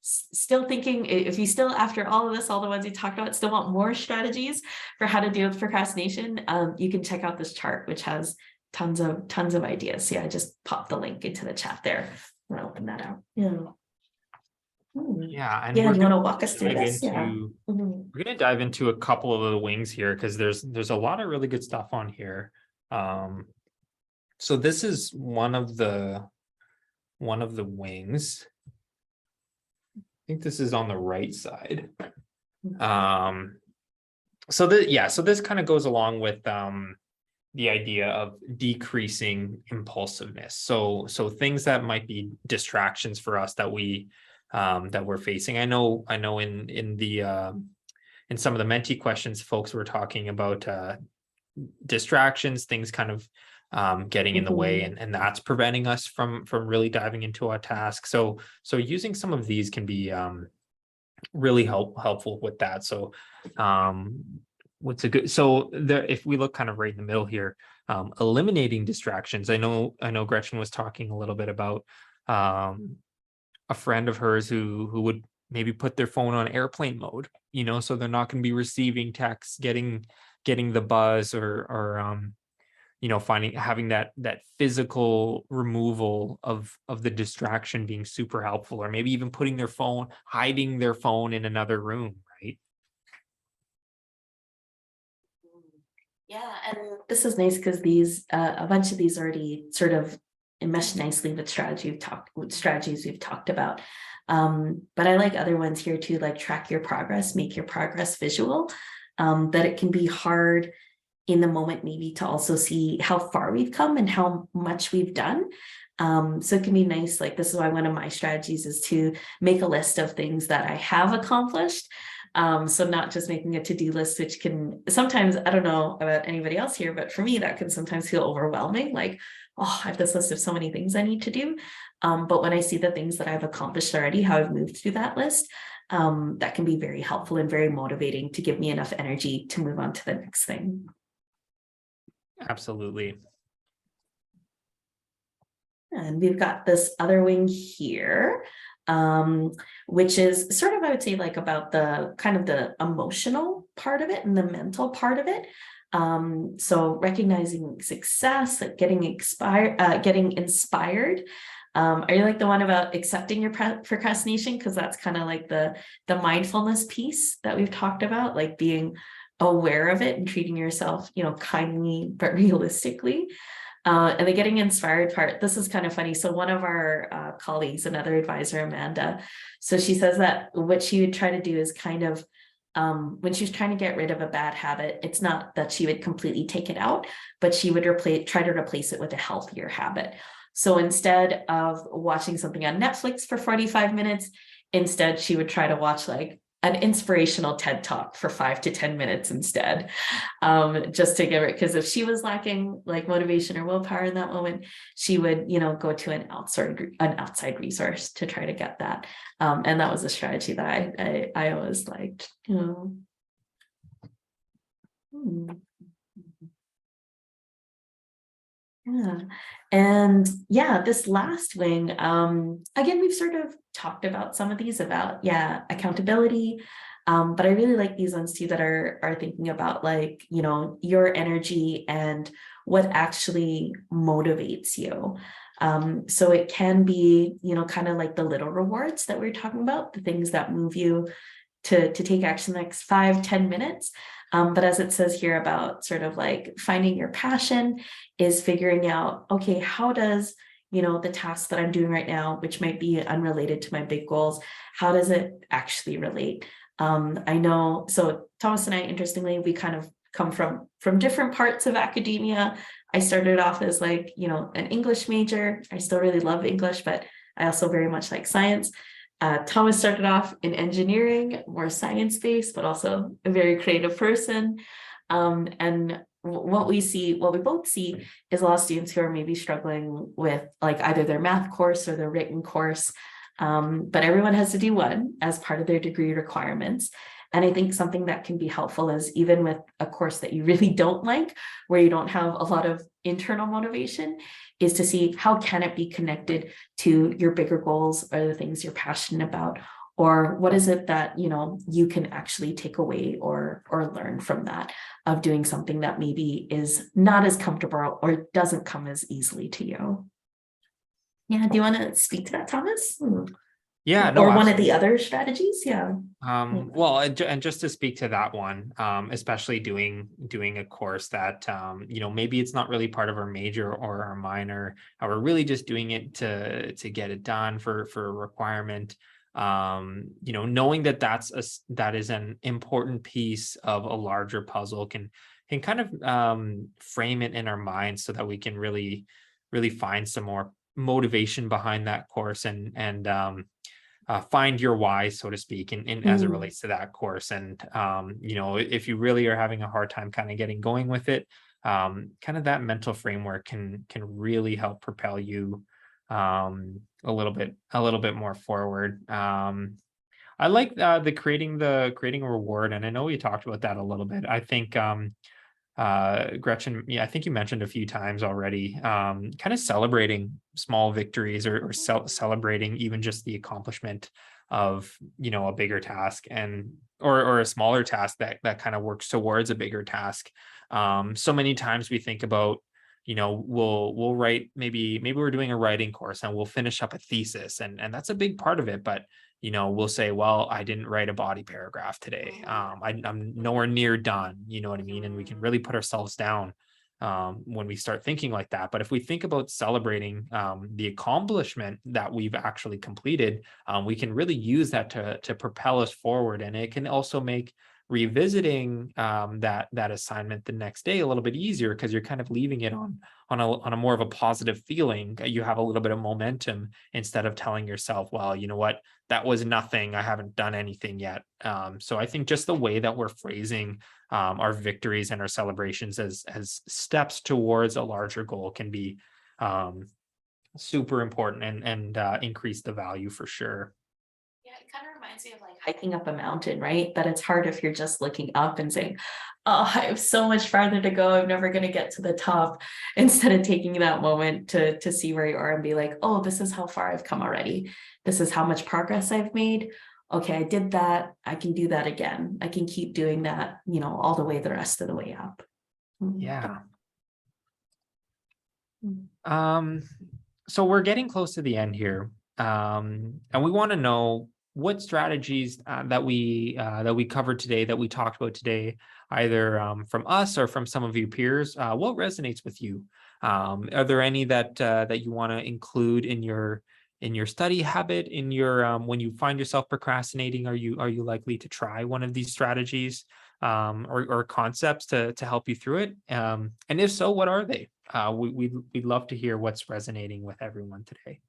still thinking, if you still, after all of this, all the ones you talked about, still want more strategies for how to deal with procrastination, you can check out this chart, which has tons of ideas. So yeah, I just popped the link into the chat there. I'm gonna open that out. Yeah. Yeah, and Yeah, you want to walk us through this? Yeah. We're gonna dive into a couple of the wings here because there's a lot of really good stuff on here. So this is one of the wings. I think this is on the right side. So this kind of goes along with the idea of decreasing impulsiveness. So things that might be distractions for us that we're facing. I know in some of the Menti questions, folks were talking about distractions, things kind of getting in the way, and that's preventing us from really diving into our task. So using some of these can be really helpful with that. So if we look kind of right in the middle here, eliminating distractions. I know Gretchen was talking a little bit about a friend of hers who would maybe put their phone on airplane mode, so they're not going to be receiving texts, getting the buzz, or having that physical removal of the distraction being super helpful, or maybe even hiding their phone in another room, right? Yeah, and this is nice because these a bunch of these already sort of mesh nicely with strategies we've talked about. But I like other ones here too, like track your progress, make your progress visual. That it can be hard in the moment maybe to also see how far we've come and how much we've done. So it can be nice, like this is why one of my strategies is to make a list of things that I have accomplished, So not just making a to-do list, which can sometimes, I don't know about anybody else here, but for me, that can sometimes feel overwhelming. Like, oh, I have this list of so many things I need to do. But when I see the things that I've accomplished already, how I've moved through that list, that can be very helpful and very motivating to give me enough energy to move on to the next thing. Absolutely. And we've got this other wing here, which is sort of, I would say, like about the kind of the emotional part of it and the mental part of it. So recognizing success, like getting inspired. Are you like the one about accepting your procrastination? Because that's kind of like the mindfulness piece that we've talked about, like being aware of it and treating yourself, kindly but realistically. And the getting inspired part, this is kind of funny. So one of our colleagues, another advisor, Amanda, so she says that what she would try to do is kind of, when she's trying to get rid of a bad habit, it's not that she would completely take it out, but she would try to replace it with a healthier habit. So instead of watching something on Netflix for 45 minutes, instead she would try to watch like an inspirational TED talk for 5 to 10 minutes instead, just to give it, because if she was lacking like motivation or willpower in that moment, she would, go to an outside resource to try to get that. And that was a strategy that I always liked. Yeah. And yeah, this last wing, again, we've sort of talked about some of these about, accountability. But I really like these ones too that are thinking about like, your energy and what actually motivates you. So it can be, kind of like the little rewards that we're talking about, the things that move you to take action the next 5-10 minutes. But as it says here about sort of like finding your passion is figuring out, okay, how does, the task that I'm doing right now, which might be unrelated to my big goals, how does it actually relate? I know, so Thomas and I, interestingly, we kind of come from different parts of academia. I started off as like, an English major. I still really love English, but I also very much like science. Thomas started off in engineering, more science-based, but also a very creative person. And what we both see is a lot of students who are maybe struggling with like either their math course or their written course. But everyone has to do one as part of their degree requirements. And I think something that can be helpful is even with a course that you really don't like, where you don't have a lot of internal motivation, is to see how can it be connected to your bigger goals or the things you're passionate about, or what is it that you can actually take away or learn from that, of doing something that maybe is not as comfortable or doesn't come as easily to you. Yeah, do you want to speak to that, Thomas? Yeah, no, Or one of absolutely. the other strategies? Yeah. Well, and just to speak to that one, especially doing a course that maybe it's not really part of our major or our minor, or we're really just doing it to get it done for a requirement. Knowing that that is an important piece of a larger puzzle can kind of frame it in our minds so that we can really find some more motivation behind that course and find your why, so to speak, in as it relates to that course. And if you really are having a hard time kind of getting going with it, kind of that mental framework can really help propel you a little bit more forward. I like the creating a reward, and I know we talked about that a little bit. I think Gretchen, yeah, I think you mentioned a few times already, kind of celebrating small victories, or celebrating even just the accomplishment of a bigger task, and or a smaller task that kind of works towards a bigger task. So many times we think about, we'll write, maybe we're doing a writing course and we'll finish up a thesis, and that's a big part of it. But we'll say, well, I didn't write a body paragraph today. I'm nowhere near done. You know what I mean? And we can really put ourselves down when we start thinking like that. But if we think about celebrating the accomplishment that we've actually completed, we can really use that to propel us forward. And it can also make revisiting that assignment the next day a little bit easier, because you're kind of leaving it on a more of a positive feeling. You have a little bit of momentum instead of telling yourself, well, you know what, that was nothing, I haven't done anything yet. So I think just the way that we're phrasing our victories and our celebrations as steps towards a larger goal can be super important and increase the value for sure. Yeah, it kind of reminds me of like hiking up a mountain, right? That it's hard if you're just looking up and saying, oh, I have so much farther to go. I'm never going to get to the top. Instead of taking that moment to see where you are and be like, oh, this is how far I've come already. This is how much progress I've made. Okay, I did that. I can do that again. I can keep doing that, all the way the rest of the way up. Yeah. Mm. So we're getting close to the end here. And we want to know what strategies that we covered today, that we talked about today, either from us or from some of your peers. What resonates with you? Are there any that you want to include in your study habit, in your when you find yourself procrastinating? Are you likely to try one of these strategies or concepts to help you through it? And if so, what are they? We'd love to hear what's resonating with everyone today.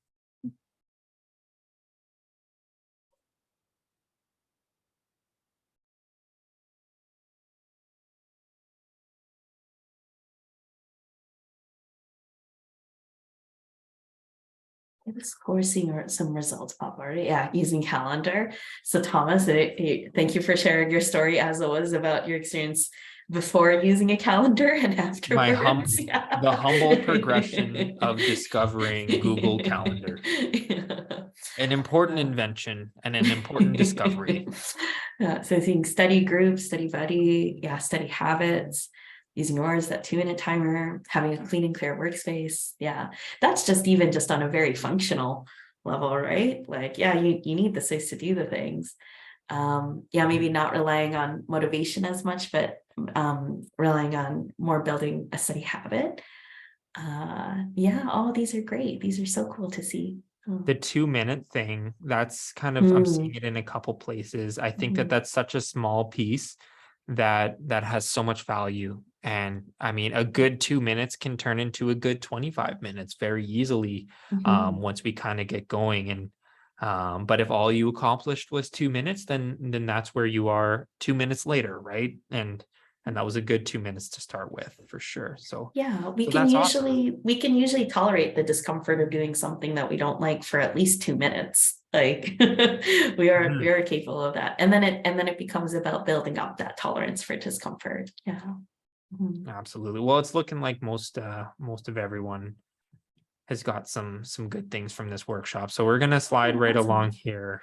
I was coursing or some results pop already. Yeah, using calendar. So Thomas, thank you for sharing your story as always about your experience before using a calendar and My afterwards. Yeah. the humble progression of discovering Google Calendar, an important Yeah. invention and an important discovery. Yeah, so I think study groups, study buddy, yeah, study habits, using yours, that 2-minute timer, having a clean and clear workspace. Yeah, that's just on a very functional level, right? Like, yeah, you need the space to do the things. Yeah, maybe not relying on motivation as much, but relying on more building a study habit. Yeah, all these are great. These are so cool to see. The 2-minute thing, that's kind of, I'm seeing Mm. it in a couple places. I think that Mhm. that's such a small piece that has so much value. And I mean, a good 2 minutes can turn into a good 25 minutes very easily Mhm. once we kind of get going. And but if all you accomplished was 2 minutes, then that's where you are 2 minutes later, right? And that was a good 2 minutes to start with for sure. So Yeah, so that's awesome. we can usually tolerate the discomfort of doing something that we don't like for at least 2 minutes. Like we Mhm. are capable of that. And then it becomes about building up that tolerance for discomfort. Yeah. Mhm. Absolutely. Well, it's looking like most of everyone has got some good things from this workshop. So we're gonna slide Yeah, right awesome. along here.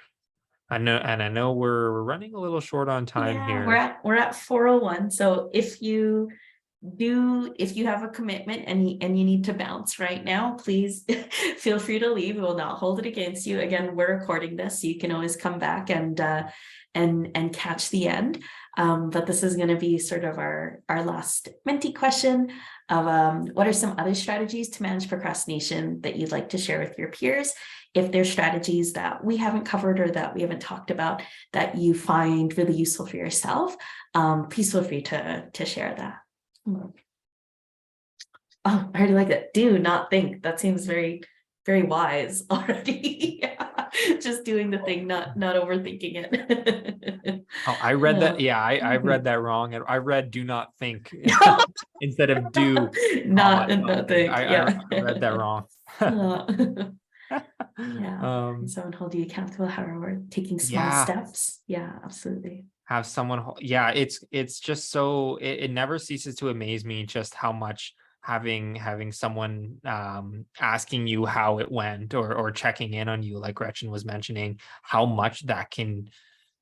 I know we're running a little short on time Yeah, here. we're at 4:01. So if you have a commitment and you need to bounce right now, please feel free to leave. We will not hold it against you. Again, we're recording this, so you can always come back and catch the end. But this is going to be sort of our last Menti question of what are some other strategies to manage procrastination that you'd like to share with your peers? If there's strategies that we haven't covered or that we haven't talked about that you find really useful for yourself, please feel free to share that. Oh, I already like that. Do not think. That seems very, very wise already. Yeah. Just doing the thing, not overthinking it. Oh, I read that. Yeah. Yeah, I read that wrong. And I read do not think instead of do, not Not think. think. I Yeah. read that wrong. Uh, yeah. And Um, someone hold you accountable, however, we're taking small yeah. steps. Yeah, absolutely. Have someone yeah, it's just so it never ceases to amaze me just how much having someone asking you how it went, or checking in on you, like Gretchen was mentioning, how much that can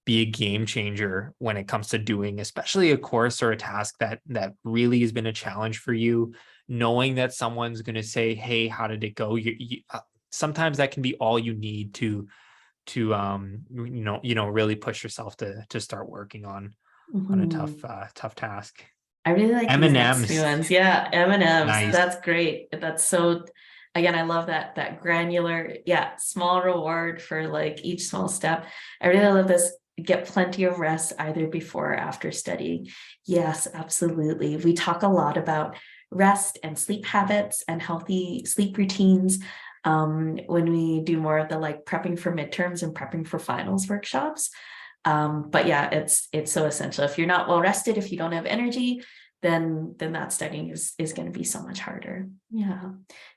be a game changer when it comes to doing especially a course or a task that really has been a challenge for you. Knowing that someone's going to say, hey, how did it go? Sometimes that can be all you need to really push yourself to start working on a Mhm. tough task. I really like these next few M&Ms. ones. Yeah, M&Ms. Nice. That's great. That's so, again, I love that granular, yeah, small reward for like each small step. I really love this. get plenty of rest either before or after studying. Yes, absolutely. We talk a lot about rest and sleep habits and healthy sleep routines when we do more of the like prepping for midterms and prepping for finals workshops. But yeah, it's so essential. If you're not well rested, if you don't have energy, then that studying is going to be so much harder. Yeah.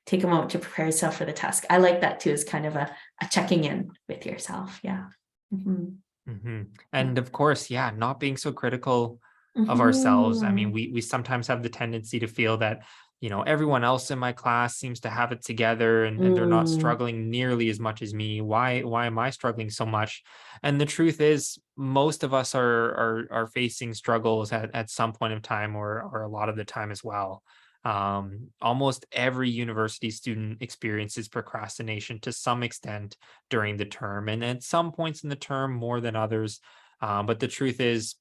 Take a moment to prepare yourself for the task. I like that too, as kind of a checking in with yourself. Yeah. Mhm. And of course, yeah, not being so critical of ourselves. I mean, Mhm. we sometimes have the tendency to feel that, everyone else in my class seems to have it together, and they're not Mm. struggling nearly as much as me. Why am I struggling so much? And the truth is, most of us are facing struggles at some point of time, or a lot of the time as well. Almost every university student experiences procrastination to some extent during the term, and at some points in the term more than others. But the truth is,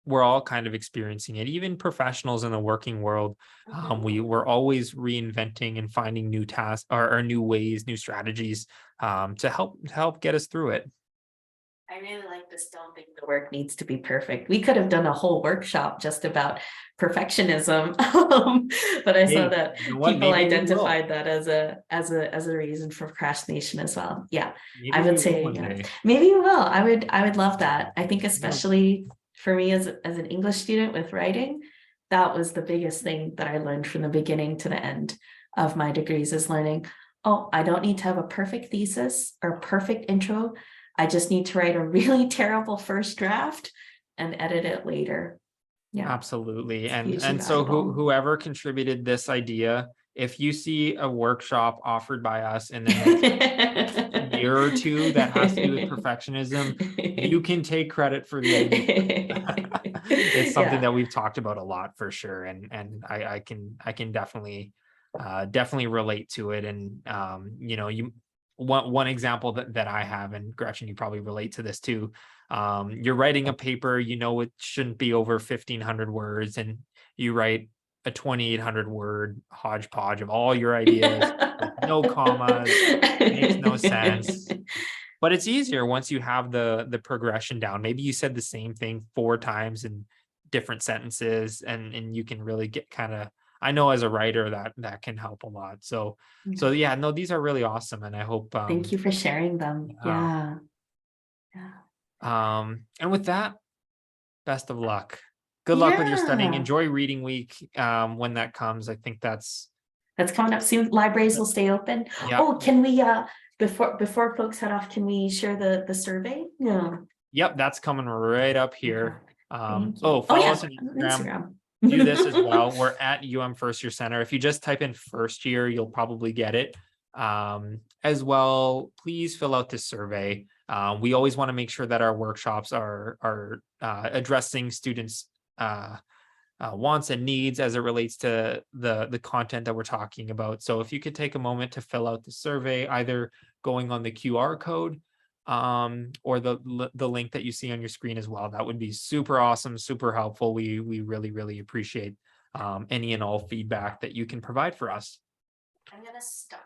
we're all kind of experiencing it. Even professionals in the working world, Mhm. we're always reinventing and finding new tasks, or new ways, new strategies, to help get us through it. I really like this. Don't think the work needs to be perfect. We could have done a whole workshop just about perfectionism, but I saw Hey, that you know what? people Maybe we will. identified that as a reason for procrastination as well. Yeah, I Maybe would we will say one yeah. day. Maybe you will. I would love that. I think Yeah. especially for me as an English student with writing, that was the biggest thing that I learned from the beginning to the end of my degrees is learning. Oh, I don't need to have a perfect thesis or a perfect intro. I just need to write a really terrible first draft and edit it later. Yeah, Absolutely. it's And hugely and so valuable. whoever contributed this idea, if you see a workshop offered by us in the next year or two that has to do with perfectionism, you can take credit for the idea. It's something Yeah. that we've talked about a lot for sure, and I can definitely relate to it. And you one example that I have, and Gretchen, you probably relate to this too. You're writing a paper, it shouldn't be over 1,500 words, and you write a 2,800 word hodgepodge of all your ideas with no commas, makes no sense. But it's easier once you have the progression down. Maybe you said the same thing 4 times in different sentences, and you can really get kinda. I know as a writer that can help a lot. So yeah, no, these are really awesome, and I hope, Thank you for sharing them. yeah. Yeah. Yeah. And with that, best of luck. Good luck with your studying. Yeah. Enjoy reading week, when that comes. I think that's That's coming up soon. Libraries will stay open. yeah. Oh, can we before folks head off, can we share the survey? Yeah. Yep, that's coming right up Okay. here. Thank Oh, you. Oh follow yeah, us on on Instagram. Instagram. Do this as well. We're at First Year Center. If you just type in first year, you'll probably get it. As well, please fill out this survey. We always want to make sure that our workshops are addressing students' uh, wants and needs as it relates to the content that we're talking about. So if you could take a moment to fill out the survey, either going on the QR code, or the link that you see on your screen as well, that would be super awesome, super helpful. We really appreciate any and all feedback that you can provide for us. I'm gonna stop